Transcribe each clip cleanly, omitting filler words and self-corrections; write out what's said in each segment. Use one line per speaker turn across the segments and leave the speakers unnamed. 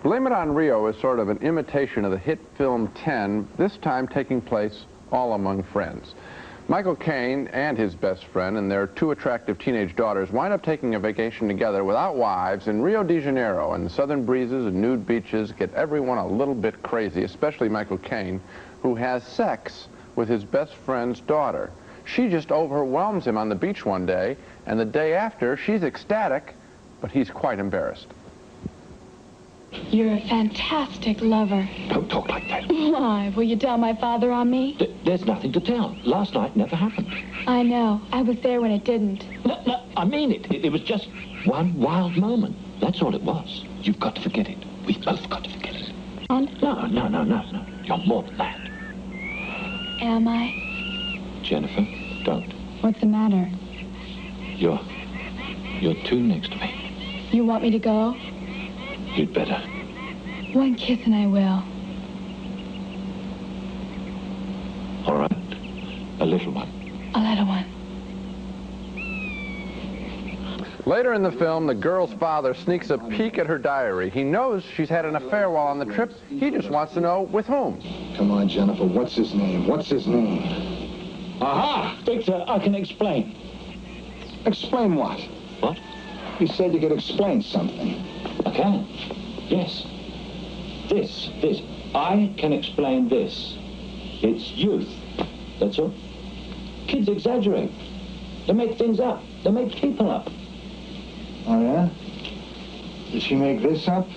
Blame It on Rio is sort of an imitation of the hit film 10, this time taking place all among friends. Michael Caine and his best friend and their two attractive teenage daughters wind up taking a vacation together without wives in Rio de Janeiro, and the southern breezes and nude beaches get everyone a little bit crazy, especially Michael Caine, who has sex with his best friend's daughter. She just overwhelms him on the beach one day, and the day after, she's ecstatic, but he's quite embarrassed.
You're a fantastic lover.
Don't talk like that.
Why? Will you tell my father on me?
There's nothing to tell. Last night never happened.
I know. I was there when it didn't.
No, I mean it. It was just one wild moment. That's all it was. You've got to forget it. We've both got to forget it. No. You're more than that.
Am I?
Jennifer, don't.
What's the matter?
You're too next to me.
You want me to go?
You'd better.
One kiss and I will.
All right. A little one.
A little one.
Later in the film, the girl's father sneaks a peek at her diary. He knows she's had an affair while on the trip. He just wants to know with whom.
Come on, Jennifer, what's his name? What's his name?
Aha! Victor, I can explain.
Explain what?
What?
You said you could explain something.
I can. Yes. This. I can explain this. It's youth. That's all. Kids exaggerate. They make things up. They make people up.
Oh, yeah? Did she make this up?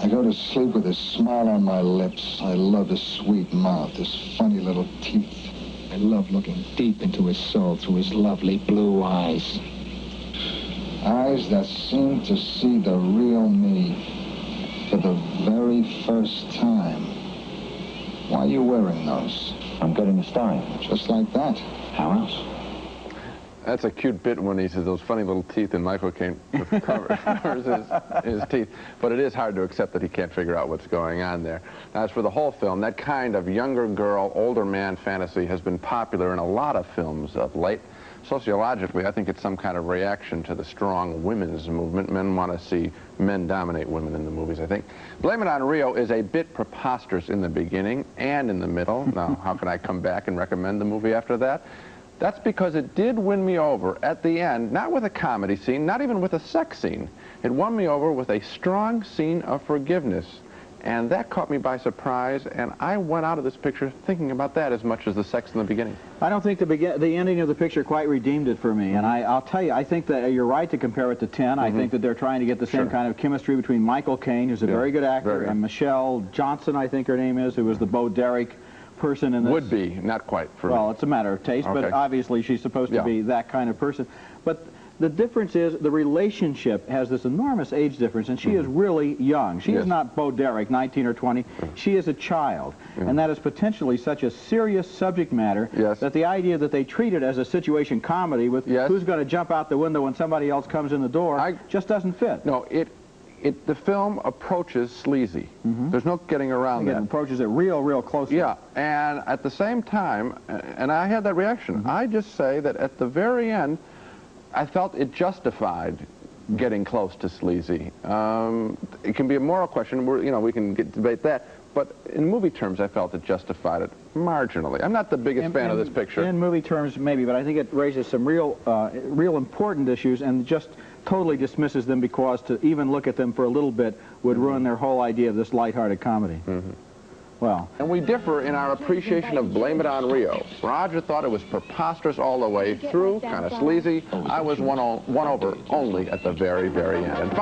I go to sleep with a smile on my lips. I love his sweet mouth, his funny little teeth. I love looking deep into his soul through his lovely blue eyes. Eyes that seem to see the real me for the very first time. Why are you wearing those?
I'm getting a style.
Just like that.
How else?
That's a cute bit when he says those funny little teeth, and Michael Caine covers his teeth. But it is hard to accept that he can't figure out what's going on there. Now, as for the whole film, that kind of younger girl, older man fantasy has been popular in a lot of films of late. Sociologically, I think it's some kind of reaction to the strong women's movement. Men want to see men dominate women in the movies, I think. Blame It on Rio is a bit preposterous in the beginning and in the middle. Now, how can I come back and recommend the movie after that? That's because it did win me over at the end, not with a comedy scene, not even with a sex scene. It won me over with a strong scene of forgiveness. And that caught me by surprise, and I went out of this picture thinking about that as much as the sex in the beginning.
I don't think the ending of the picture quite redeemed it for me, and I'll tell you, I think that you're right to compare it to 10. I think that they're trying to get the same kind of chemistry between Michael Caine, who's a very good actor, and Michelle Johnson, I think her name is, who was the Bo Derek person in this.
Would be, not quite for me.
Well, it's a matter of taste, but obviously she's supposed to be that kind of person. But the difference is the relationship has this enormous age difference, and she is really young. She is not Bo Derek, 19 or 20. She is a child, and that is potentially such a serious subject matter that the idea that they treat it as a situation comedy with who's going to jump out the window when somebody else comes in the door just doesn't fit.
No, the film approaches sleazy. There's no getting around that.
It approaches it real closely.
Yeah, and at the same time, and I had that reaction, I just say that at the very end, I felt it justified getting close to sleazy. It can be a moral question. We can debate that. But in movie terms, I felt it justified it marginally. I'm not the biggest fan of this picture.
In movie terms, maybe, but I think it raises some real important issues and just totally dismisses them because to even look at them for a little bit would ruin their whole idea of this lighthearted comedy. Well.
And we differ in our appreciation of Blame It on Rio. Roger thought it was preposterous all the way through, kind of sleazy. I was won over only at the very end. And